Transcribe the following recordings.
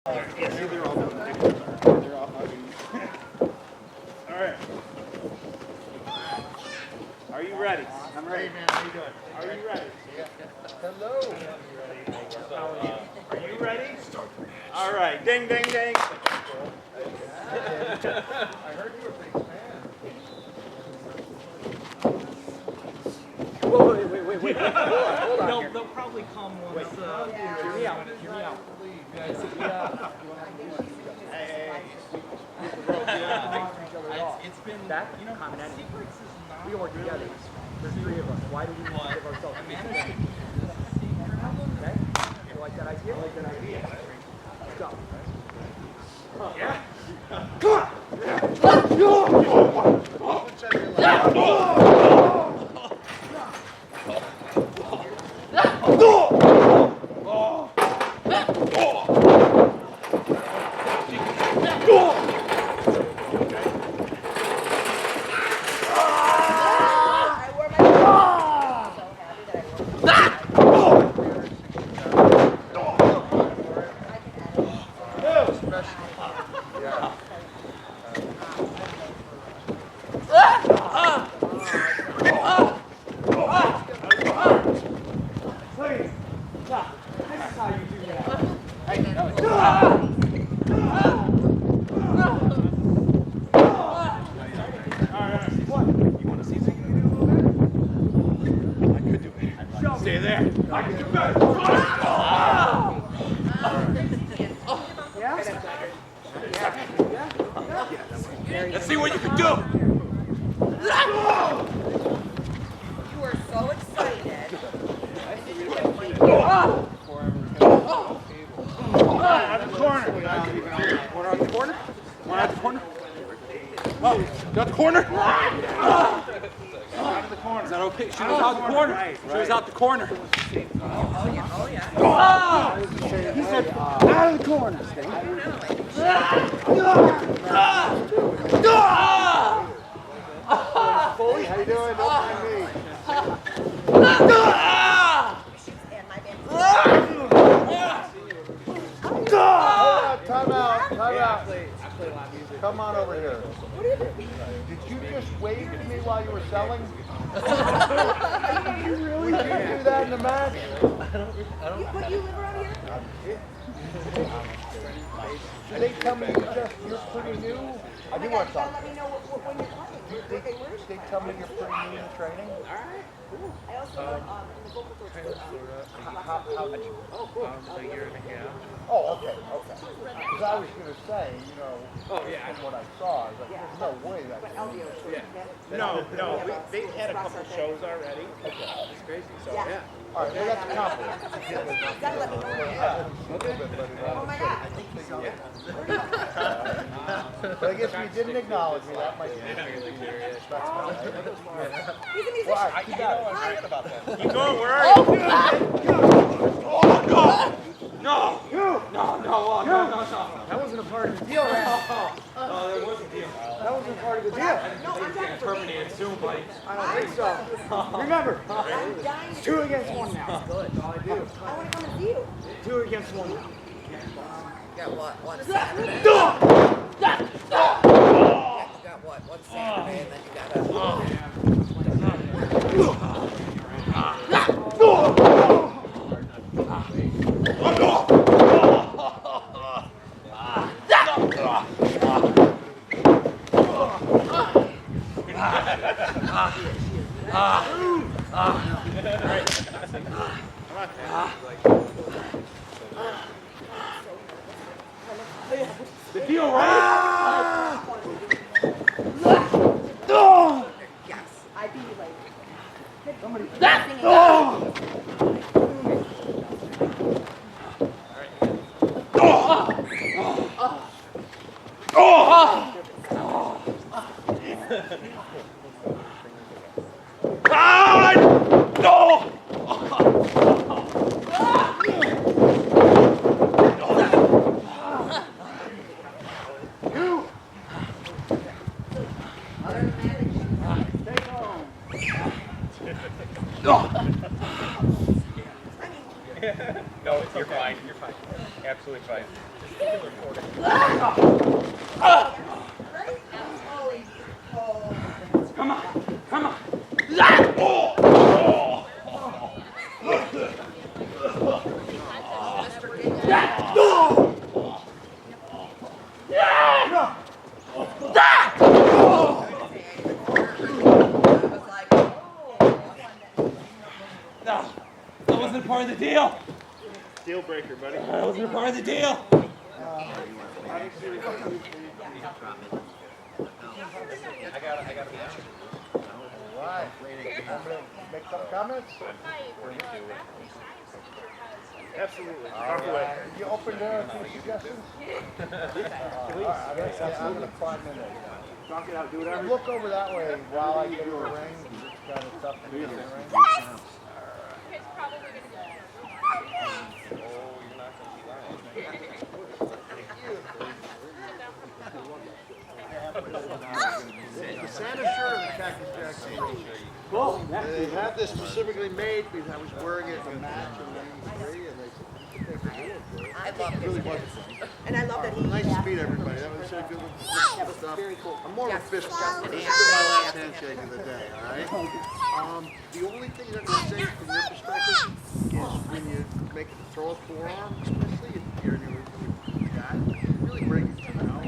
All right. Are you ready? I'm ready, man. How you doing? Are you ready? Hello. Are you ready? All right. Ding, ding, ding. I heard you were a big fan. Whoa, wait. Hold on. They'll probably come once. Hear me out. It's been, That, you know, common enemy. secrets is not. We work together. There's three of us. Why do we give ourselves? Okay? You like that idea? Let's go. Yeah. Stay there. I can do better. Let's see what you can do. You are so excited. Out the corner. One out the corner. One out the corner. Oh, got the corner. Out of the corner. Is that okay? She was out the corner. She was out the corner. Oh yeah. He said, out of the corner. Foley, how you doing? Don't mind me. And my man. Time out. Come on over here. Did you just wave at me while you were selling? Did you really do that in the match? But you live around here? Did they tell me you're pretty new? I Oh my do God, want you gotta something. let me know when you're playing. Okay, where's They tell me you're pretty new in training? I also know in the vocal coach. A year and a half. Oh, okay. Because I was going to say, from what I saw, I was like, there's no way that But can LDO. No. They've had a couple shows already. It's crazy. So yeah. All right, well, that's a compliment. You gotta let me know. Oh my God. But I guess we didn't acknowledge me. That might be He's a musician. Well, all right, you got it. Keep going. Where are you? No. That wasn't a part of the deal, man. Oh, there was a deal. That wasn't a part of the deal. No, I'm trying to Terminated soon, buddy. I don't think so. Remember, I'm dying. it's 2 against 1 now. That's all I do. I want to come and see you. 2 against 1 now. Got what? One Saturday. You got what? One Saturday, and then you got The deal, right? yes. I'd be like. Somebody. No, you're fine. You're fine. Absolutely fine. Come on, come on. No, that wasn't a part of the deal. Deal breaker, buddy. That wasn't a part of the deal. All right. I'm going to make some comments. Absolutely. All right. You open to suggestions? All right. I'm going to 5 minutes. Knock it out, do whatever. Look over that way while I get to the ring. It's kind of tough to do in the ring. The Santa shirt or the Cactus Jack sandals? Cool. They have this specifically made because I was wearing it in a match in '93, and they said, I love it really was. And I love that he Nice to had- meet everybody. That was a good That was stuff. very cool. I'm more of a Yes, fist Justin bumper. This and has been my last Anthony. handshake of the day, all right? The only thing I'm going to say from your perspective is when you make a throw a forearm, especially if you're in your guy, really break it, you know?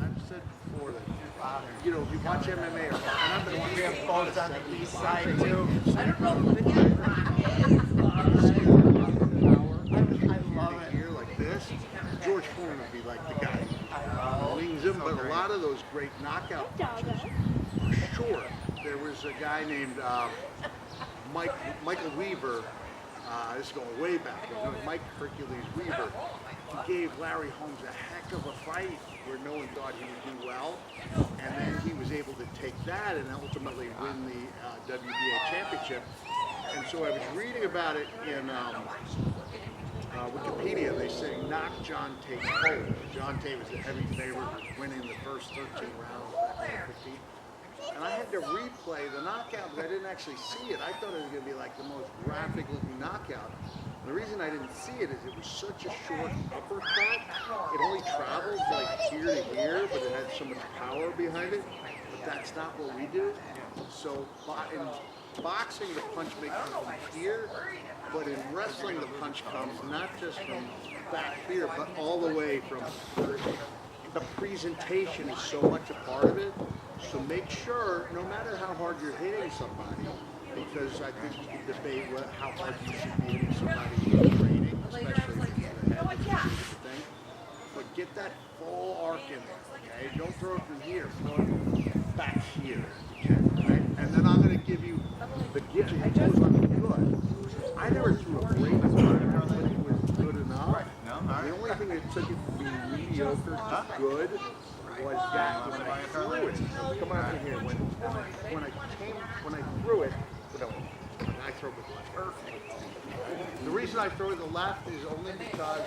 I've said before that, you know, if you watch MMA, and I've been watching it Both on the east side, too. I don't know, but yeah. I love it. Here like this, George Foreman would be like the guy who leans him, but a lot of those great knockout punches are short. There was a guy named Michael Weaver. This is going way back. It was Mike Hercules Weaver. He gave Larry Holmes a heck of a fight where no one thought he would do well, and then he was able to take that and ultimately win the WBA championship. And so I was reading about it in Wikipedia. They say knock John Tate cold. John Tate was the heavy favorite, winning the first 13 rounds back in 15. And I had to replay the knockout because I didn't actually see it. I thought it was going to be like the most graphic looking knockout. The reason I didn't see it is it was such a short uppercut. It only traveled like here to here, but it had so much power behind it. But that's not what we do. So in boxing, the punch makes it from here, but in wrestling, the punch comes not just from back here, but all the way from the presentation is so much a part of it. So make sure, no matter how hard you're hitting somebody, because I think you can debate how hard you should be hitting somebody in training, especially if you're the head, thing. But get that full arc in there, okay? Don't throw it from here, throw it back here, right? And then I'm going to give you the gift. It goes on good. I never threw a great punch, but it was good enough. The only thing that took it from being mediocre to good was that when I threw it, come on in here, when I threw it, I throw with the left. Perfect. The reason I throw with the left is only because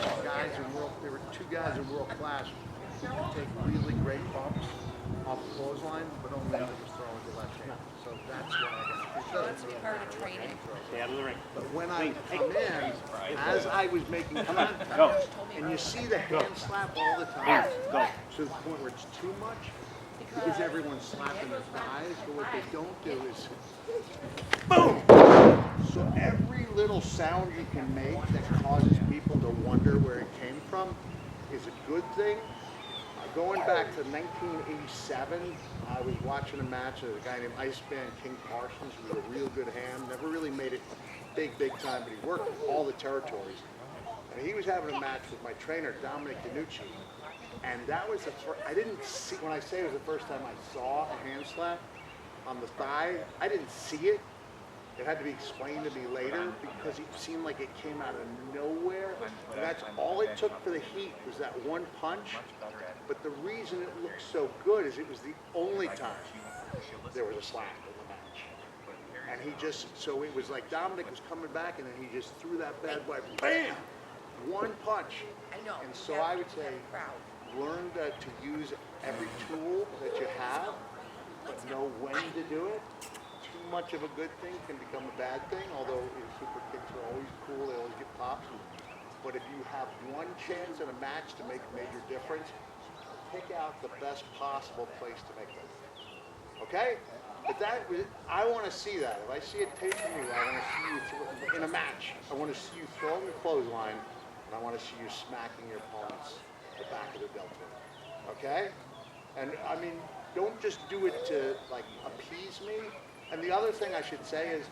there were two guys in world class who could take really great bumps off the clothesline, but only I was throwing with the left hand. So that's why I got it. That's part of training. Stay out of the ring. But when I come in, as I was making contact, and you see the hand slap all the time, to the point where it's too much, because everyone's slapping their thighs, but what they don't do is, boom! So every little sound you can make that causes people to wonder where it came from is a good thing. Going back to 1987, I was watching a match of a guy named Iceman King Parsons, who was a real good hand, never really made it big time, but he worked all the territories. And he was having a match with my trainer, Dominic DiNucci. And that was the first, I didn't see, when I say it was the first time I saw a hand slap on the thigh, I didn't see it. It had to be explained to me later because it seemed like it came out of nowhere. And that's all it took for the heat was that one punch. But the reason it looked so good is it was the only time there was a slap in the match. And he just, so it was like Dominic was coming back and then he just threw that bad boy, bam! One punch. And so I would say, learn to use every tool that you have, but know when to do it. Too much of a good thing can become a bad thing, although super kicks are always cool, they always get pops. But if you have one chance in a match to make a major difference, pick out the best possible place to make it. Okay? But I want to see that. If I see it tape from you, I want to see you in a match. I want to see you throwing the clothesline, and I want to see you smacking your opponents the back of the deltoid. Okay? And I mean, don't just do it to like appease me. And the other thing I should say is,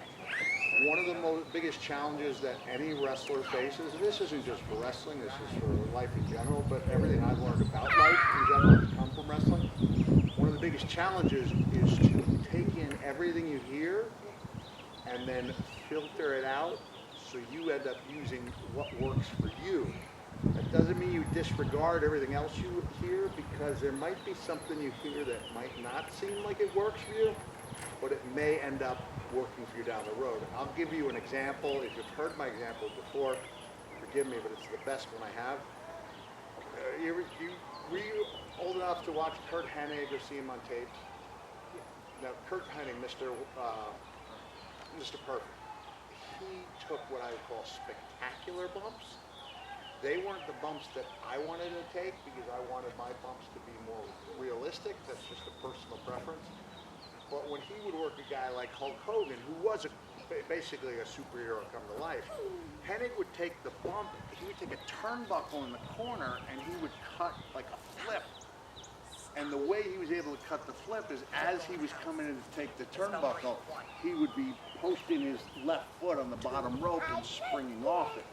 one of the biggest challenges that any wrestler faces, and this isn't just for wrestling, this is for life in general, but everything I've learned about life in general has come from wrestling. One of the biggest challenges is to take in everything you hear and then filter it out so you end up using what works for you. That doesn't mean you disregard everything else you hear, because there might be something you hear that might not seem like it works for you, but it may end up working for you down the road. I'll give you an example. If you've heard my example before, forgive me, but it's the best one I have. Were you old enough to watch Kurt Hennig or see him on tape? Now, Kurt Hennig, Mr. Perfect, he took what I would call spectacular bumps. They weren't the bumps that I wanted to take because I wanted my bumps to be more realistic. That's just a personal preference. But when he would work a guy like Hulk Hogan, who was basically a superhero come to life, Hennig would take the bump, he would take a turnbuckle in the corner, and he would cut like a flip. And the way he was able to cut the flip is as he was coming in to take the turnbuckle, he would be posting his left foot on the bottom rope and springing off it.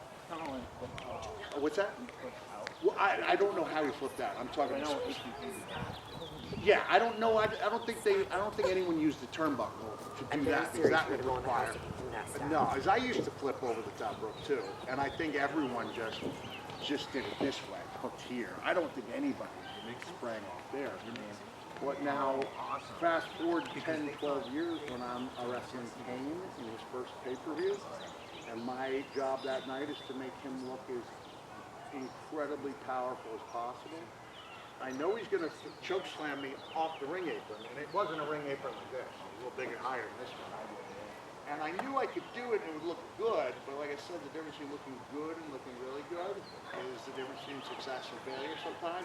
What's that? Well, I don't know how he flipped out. I'm talking about. Yeah, I don't know. I don't think anyone used the turnbuckle to do that because that would require. No, as I used to flip over the top rope too, and I think everyone just did it this way, hooked here. I don't think anybody sprang off there. But now, fast forward 10, 12 years when I'm wrestling Kane in his first pay-per-view, and my job that night is to make him look as incredibly powerful as possible. I know he's going to choke slam me off the ring apron, and it wasn't a ring apron like this. It was a little bigger, higher than this one. And I knew I could do it and it would look good, but like I said, the difference between looking good and looking really good is the difference between success and failure sometimes.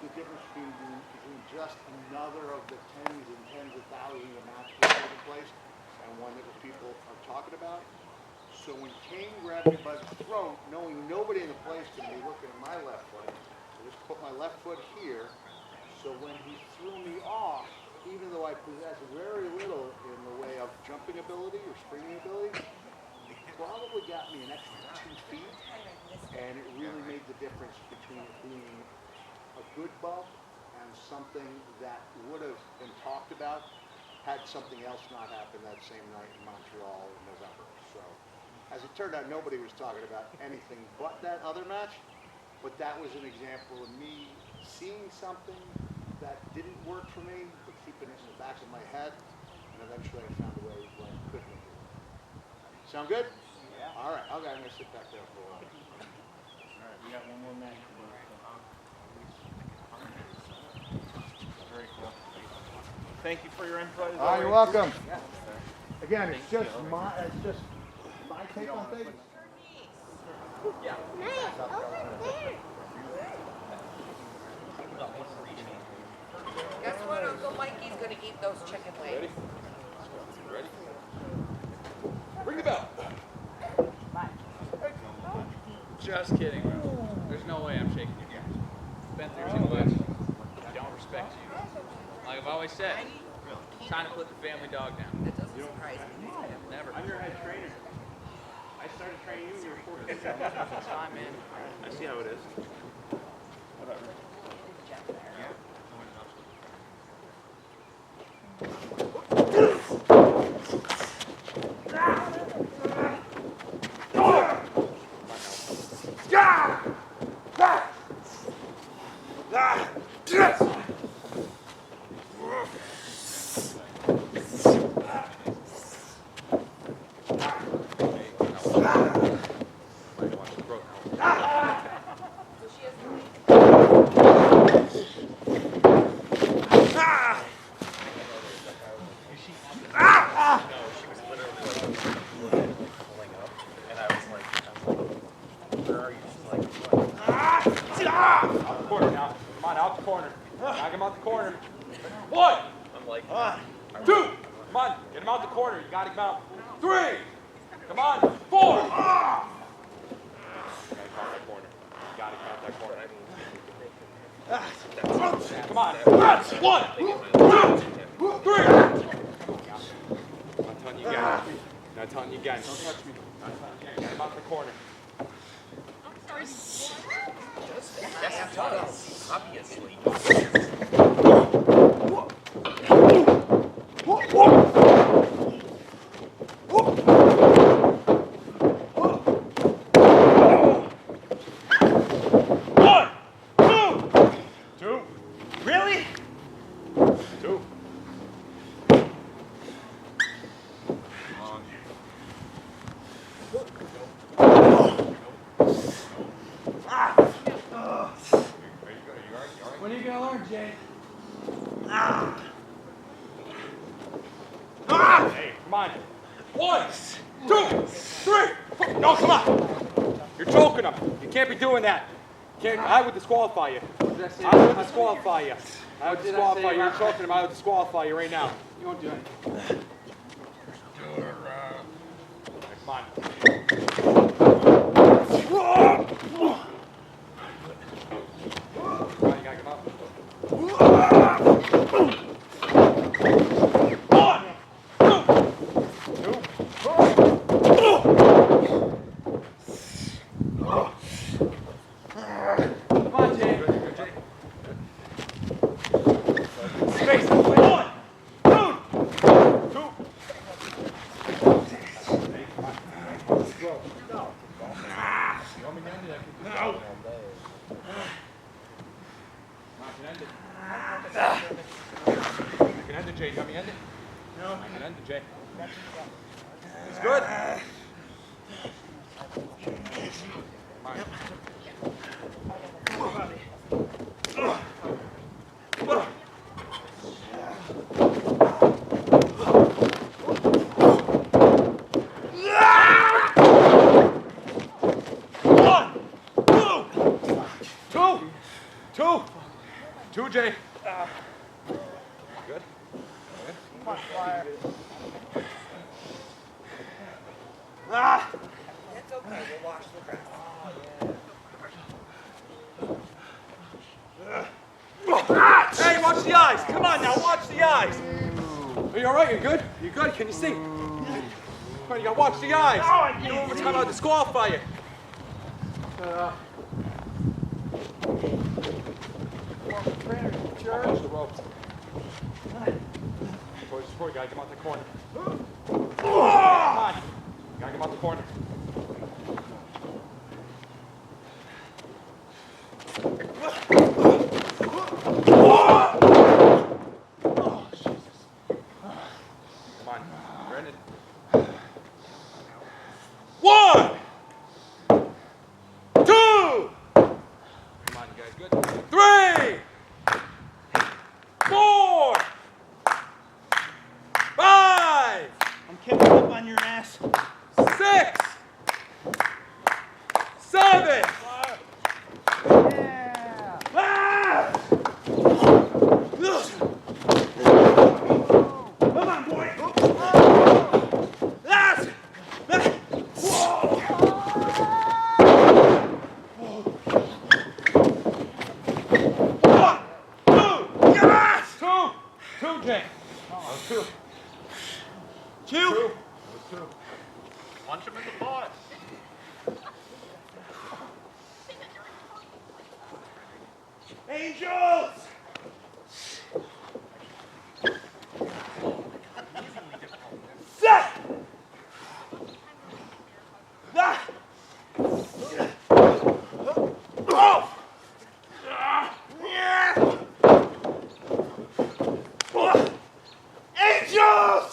The difference between just another of the tens of thousands of matches taking place and one that people are talking about. So when Kane grabbed me by the throat, knowing nobody in the place could be looking at my left foot, I just put my left foot here, so when he threw me off, even though I possess very little in the way of jumping ability or springing ability, it probably got me an extra 2 feet, and it really made the difference between it being a good bump and something that would have been talked about had something else not happened that same night in Montreal in November. So, as it turned out, nobody was talking about anything but that other match, but that was an example of me seeing something that didn't work for me, but keeping it in the back of my head, and eventually I found a way where I could make it work. Sound good? Yeah. All right, okay, I'm going to sit back there for a while. All right, we got one more match. Very cool. Thank you for your input. You're welcome. Yeah. Again, it's just my take on things. Yeah. Guess what? Uncle Mikey's gonna eat those chicken wings. Ready? Ring the bell. Just kidding, bro. There's no way I'm shaking you guys. Been through too much. Don't respect you. Like I've always said, it's time to put the family dog down. That doesn't surprise me. Never. I'm your head trainer. I started training you when you were 4. It's time, man. I see how it is. Whatever. him out the corner. 1, I'm like, 2, come on, get him out the corner. You got him out. 3, come on, 4. Got him out that corner. Come on. 1, 2, 3. Not telling you again. Not telling you again. Don't touch me. Get him out the corner. obviously. Really? 2. When are you gonna learn, Jay? Hey, come on. 1, 2, 3. No, come on. You're choking him. You can't be doing that. I would disqualify you. I would disqualify you. I would disqualify you. You're choking him. I would disqualify you right now. You won't do anything. Come on. Come on, you gotta come up. 1, 2. Come on, Jay. Space. 1, 2, 2. I can end it, Jay. You want me to end it? No. I can end it, Jay. It's good. Come on. Two, Jay. Good. Come on, Flyer. It's okay, we'll wash the grass. Hey, watch the eyes. Come on now, watch the eyes. Are you all right? You good? You good? Can you see? Come on, you gotta watch the eyes. You know what time I'll disqualify you. Watch the ropes. You gotta come out the corner. Come on. You gotta come out the corner. Oh, Jesus. Come on, Brendan. 1, 2. Come on, you guys good? 3, 4, 5. I'm catching up on your ass. 6, 7. Yeah. Come on, boy. That's. 1, 2. Yes. 2, Jay. Oh, 2. 2. Punch him in the butt. Angels. Set. That. Oh. Yeah. Angels.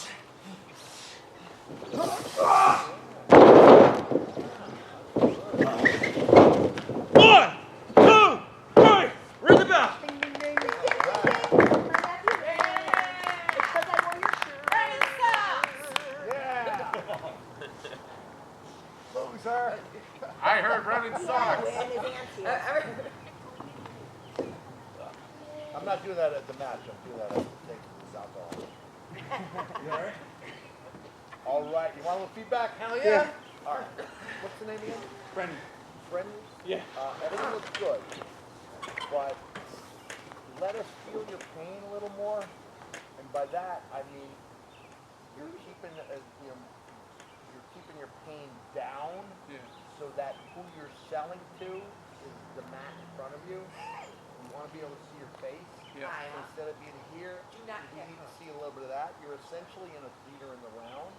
1, 2, 3. Ring the bell. Loser. I heard running socks. I'm I'm not doing that at the match. I'm doing that at the taste of this alcohol. You all right? All right. You want a little feedback? Hell yeah. All right. What's the name again? Brendan. Friendly? Yeah. Everything looks good, but let us feel your pain a little more. And by that, I mean you're keeping you're keeping your pain down, so that who you're selling to is the mat in front of you. You want to be able to see your face. Yeah. So instead of being here, you need to see a little bit of that. You're essentially in a theater in the round,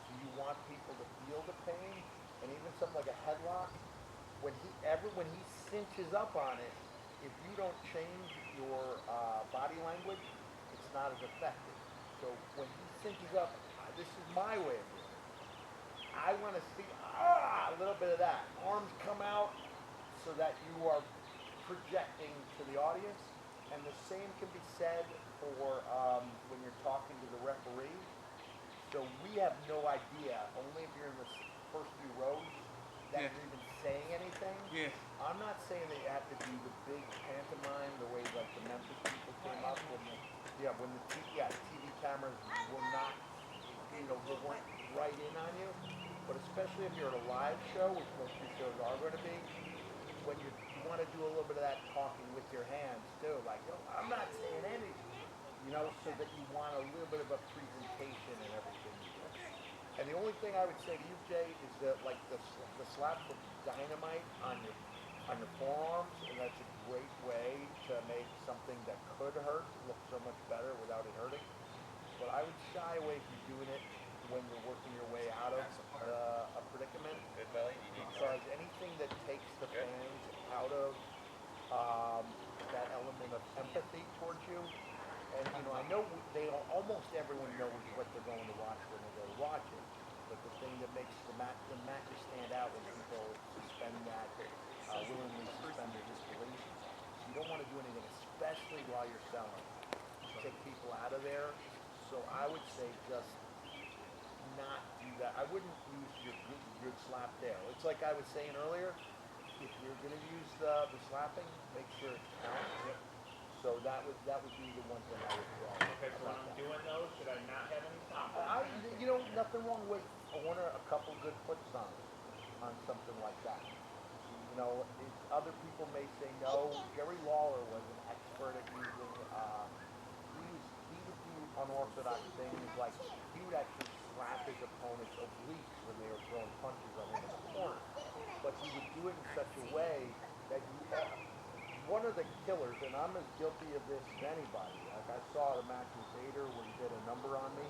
so you want people to feel the pain, and even something like a headlock. When he cinches up on it, if you don't change your body language, it's not as effective. So when he cinches up, this is my way of doing it. I want to see a little bit of that. Arms come out so that you are projecting to the audience. And the same can be said for when you're talking to the referee. So we have no idea, only if you're in the first few rows, that you're even saying anything. Yeah. I'm not saying that you have to do the big pantomime the way like the Memphis people came up when the TV cameras were not, they weren't right in on you. But especially if you're at a live show, which most of your shows are going to be, when you want to do a little bit of that talking with your hands too, like, I'm not saying anything, so that you want a little bit of a presentation and everything you do. And the only thing I would say to you, Jay, is that like the slaps of dynamite on your forearms, and that's a great way to make something that could hurt look so much better without it hurting. But I would shy away from doing it when you're working your way out of a predicament, because anything that takes the fans out of that element of empathy towards you, and I know almost everyone knows what they're going to watch when they go to watch it, but the thing that makes the matches stand out when people suspend that, willingly suspend their disbelief, you don't want to do anything, especially while you're selling, to take people out of there. So I would say just not do that. I wouldn't use your good slap there. It's like I was saying earlier, if you're going to use the slapping, make sure it counts. So that would be the one thing I would say. Okay, so when I'm doing those, should I not have any stop? Nothing wrong with a couple good foots on something like that. Other people may say no. Jerry Lawler was an expert at using, he would do unorthodox things, like he would actually slap his opponent's obliques when they were throwing punches on him in the corner. But he would do it in such a way that one of the killers, and I'm as guilty of this as anybody. Like I saw at a match with Vader where he did a number on me,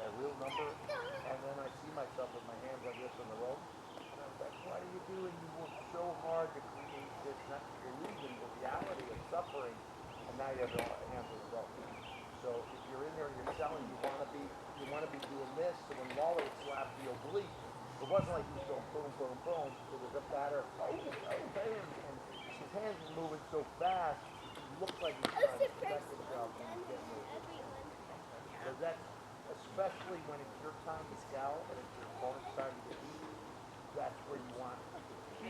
a real number, and then I see myself with my hands like this on the rope. And I was like, what are you doing? You worked so hard to create this, not just illusion, but reality of suffering, and now you have your hands on the rope. So if you're in there and you're selling, you want to be doing this. So when Lawler would slap the oblique, it wasn't like he was going boom, boom, boom. It was a matter of okay, and his hands were moving so fast, it looked like he was trying to protect himself and he can't move. So that's, especially when it's your time to sell and it's your opponent's time to get beat, that's where you want it.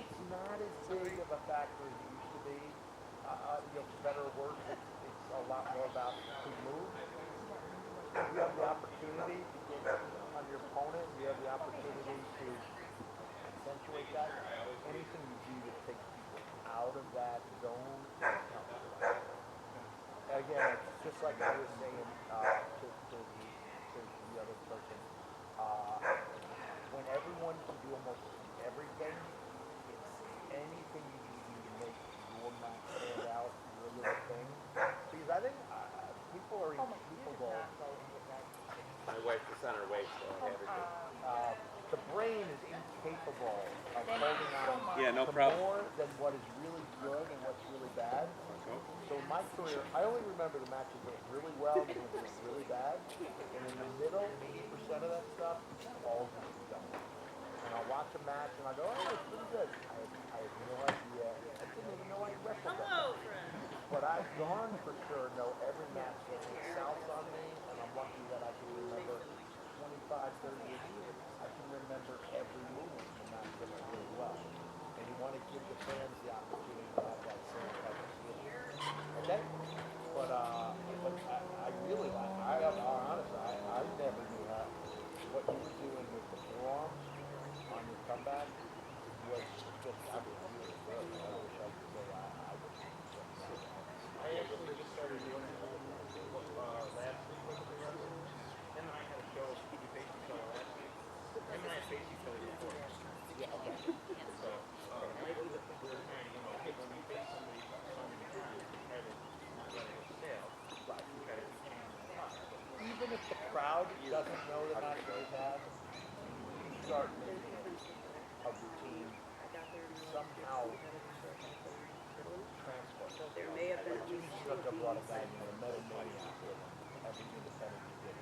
It's not as big of a factor as it used to be. For better or worse, it's a lot more about who moves. You have the opportunity to get on your opponent. You have the opportunity to accentuate that. Anything you do that takes people out of that zone helps. Again, it's just like I was saying to the other person. When everyone can do almost everything, it's anything you can do to make your match stand out, your little thing. Because I think people are incapable. My wife is on her way, so I have her. The brain is incapable of holding on to more than what is really good and what's really bad. So in my career, I only remember the matches that went really well and that went really bad. And in the middle, 80% of that stuff is all good stuff. And I'll watch a match and I go, oh, it's pretty good. I have no idea. I didn't even know I wrestled that. But I've gone for sure know every match that went south on me, and I'm lucky that I can remember 25, 30 years. I can remember every move in the match that went really well. And you want to give the fans the opportunity to have that same type of skill. And then, Casey Philly before. Yeah, okay. So, maybe we're kind of, hey, when we face somebody on the ground, try to not let it sail. Right. Try to keep hands on the top. Even if the crowd doesn't know the match that they've had, you start making it a routine, somehow transfer. There may have been Like, you took a lot of value in a metamaniac with every independent he did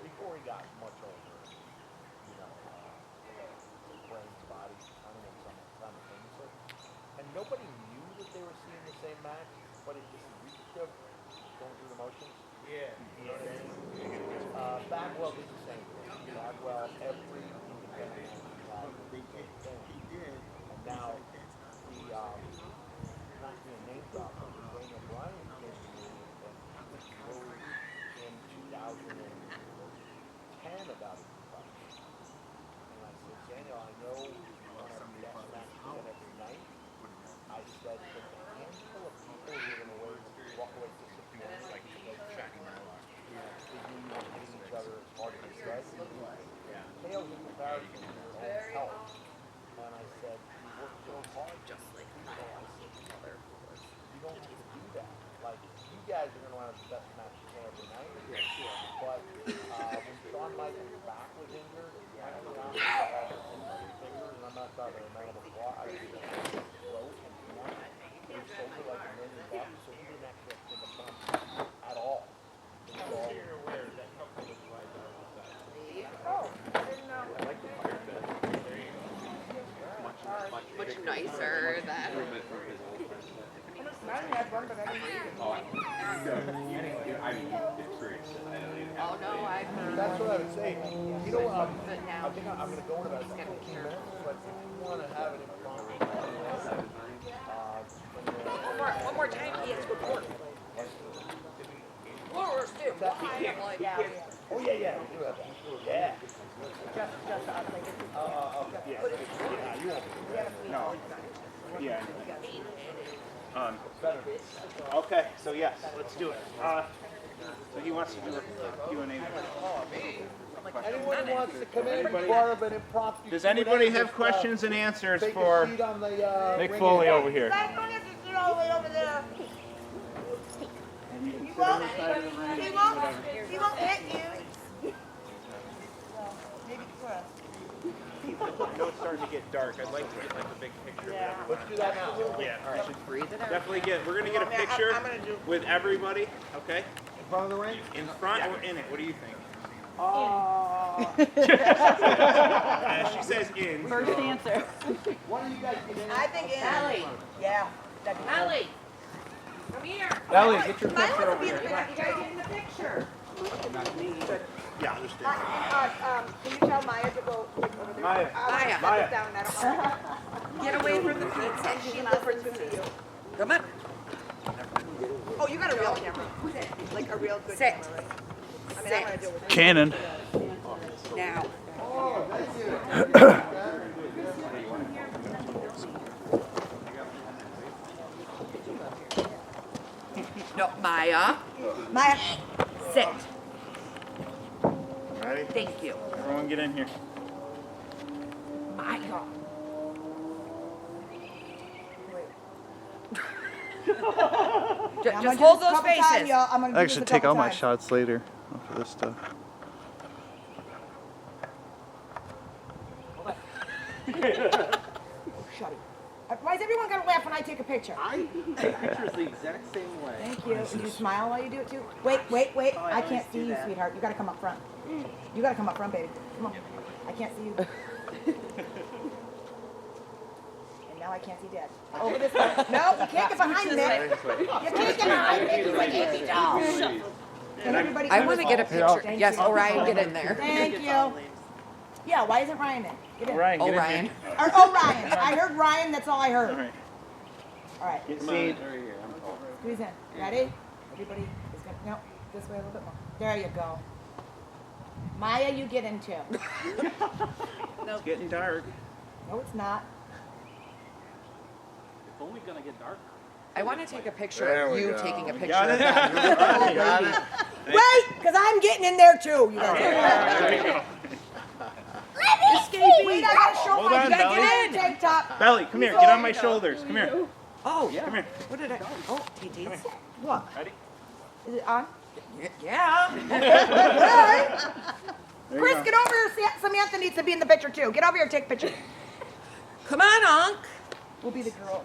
before he got much older. You know, brains, bodies, kind of simultaneously. And nobody knew that they were seeing the same match, but it just, we just kept going through the motions. Yeah. You know what I mean? Bagwell did the same thing. Bagwell, every independent had the same thing. And now, the, not to be a name drop, but Daniel Bryan came to me and wrote in 2010 about his fight. And I said, Daniel, I know you want to have the best match you get every night. I said, but the handful of people who are going to walk away disappointed, like checking out, hitting each other as hard as they could. Pales in comparison to your own health. And I said, you work so hard. Just like I said, you don't have to do that. Like, you guys are going to have the best match you can every night. But when Shawn Michaels' back was injured, I hung around with fingers, and I'm not talking about a medical claw. I was just broke and torn. He sold for like $1 million, so he didn't actually have to take a bump at all. It was all. You're aware that couple of wide outside. Oh, I didn't know. I like the fire pit. There you go. Much nicer than. Mine had one, but I didn't use it. Oh, I mean, experience it. I don't even have Oh no, I've heard. That's what I would say. You know what? But now I think I'm going to go in about 15 minutes, but if you want to have it in front of One more time, he has to report. Lures too. Like, oh, yeah, we do have that. Yeah. Just, I think it's. Yeah, you won't. No. Yeah. Okay, so yes, let's do it. So he wants to do a Q&A. Anyone who wants to come in and be part of an impromptu. Does anybody have questions and answers for Mick Foley over here? I don't have to sit all the way over there. He won't hit you. Maybe first. I know it's starting to get dark. I'd like to get like a big picture. Yeah. Let's do that now. Yeah. All right. breathe it out. Definitely we're going to get a picture I'm gonna do. with everybody, okay? In front of the ring? In front or in it? What do you think? She says in. First answer. One of you guys get in. I think Allie. Yeah. Allie, come here. Ellie, get your Mine picture wants over to be in here. the picture. You guys get in the picture. Yeah, I understand. Can you tell Maya to go over there? Maya. Maya. Maya. Down, I don't want Get away from the feet. and she listens to you. Come on. Oh, you got a real camera. Like a real good Sit. camera, right? I mean, I'm gonna do it with Canon. Now. No, Maya. Maya. Sit. Ready? Thank you. Everyone get in here. Maya. Just hold those faces. I should take all my shots later for this stuff. Shut it. Why is everyone gonna laugh when I take a picture? I take pictures the exact same way. Thank you. And you smile while you do it too? Wait. Oh, I I can't always see do you, that. sweetheart. You gotta come up front. You gotta come up front, baby. Come on. I can't see you. And now I can't see Dad. Over this way. No, you can't get behind Nick. You can't get behind Nick. He's like 80 tall. And everybody I want to get a picture. Thank Yes, you. Orion, get in there. Thank you. Yeah, why isn't Ryan in? Get in. Ryan, get in Orion. here. Or, oh, Ryan. I heard Ryan. That's all I heard. All right. All right. Get See, Squeeze in. Ready? Everybody is going to, no, this way a little bit more. There you go. Maya, you get in too. It's getting dark. No, it's not. it's only gonna get darker. I want to take a picture There of we you go. taking a picture Got of it? that. Got it? Right, because I'm getting in there too. You guys. Just Wait, I gotta show Hold my on, get Belly. in tank top. Belly, come here. Get on my shoulders. Come here. Oh, Come here. what did I? Oh, TTs. What? Ready? Is it on? Yeah. Alright. There you Chris, go. get over here. Samantha needs to be in the picture too. Get over here, take a picture. Come on, Unc. We'll be the girls.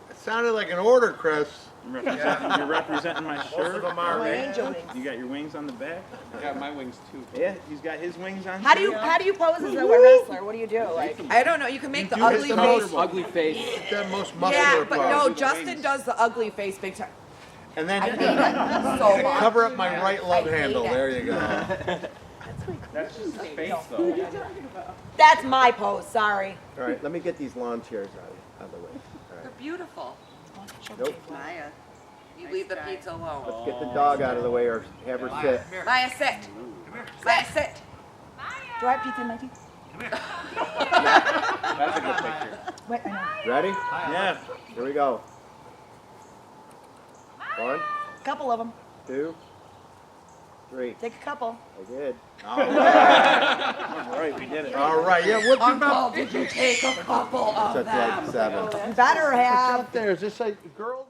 It sounded like an order, Chris. You're representing my shirt. Oh, angel wings. You got your wings on the back. I got my wings too. Yeah, he's got his wings on. How do you pose as a wrestler? What do you do? Like, I don't know. You can make the do ugly the face. most- Ugly face. Get that most muscular Yeah, but no, pose. Justin does the ugly face big time. And then I hate it so much. cover up my right love I hate handle. it. There you go. That's just his face, though. that's my pose. Sorry. All right, let me get these lawn chairs out of the way. All They're right. beautiful. Nope. Maya, you leave the pizza alone. Let's get the dog out of the way or have her sit. Maya, sit. Maya, sit. Do I have pizza in my teeth? That's a good picture. Wait, I know. Ready? Yeah. Here we go. 1, Couple of them. 2, 3. Take a couple. I did. All right, we did it. All right. Yeah. What's Uncle, about? did you take a couple of That's like them? 7. You better have. Up there. Is this like girls?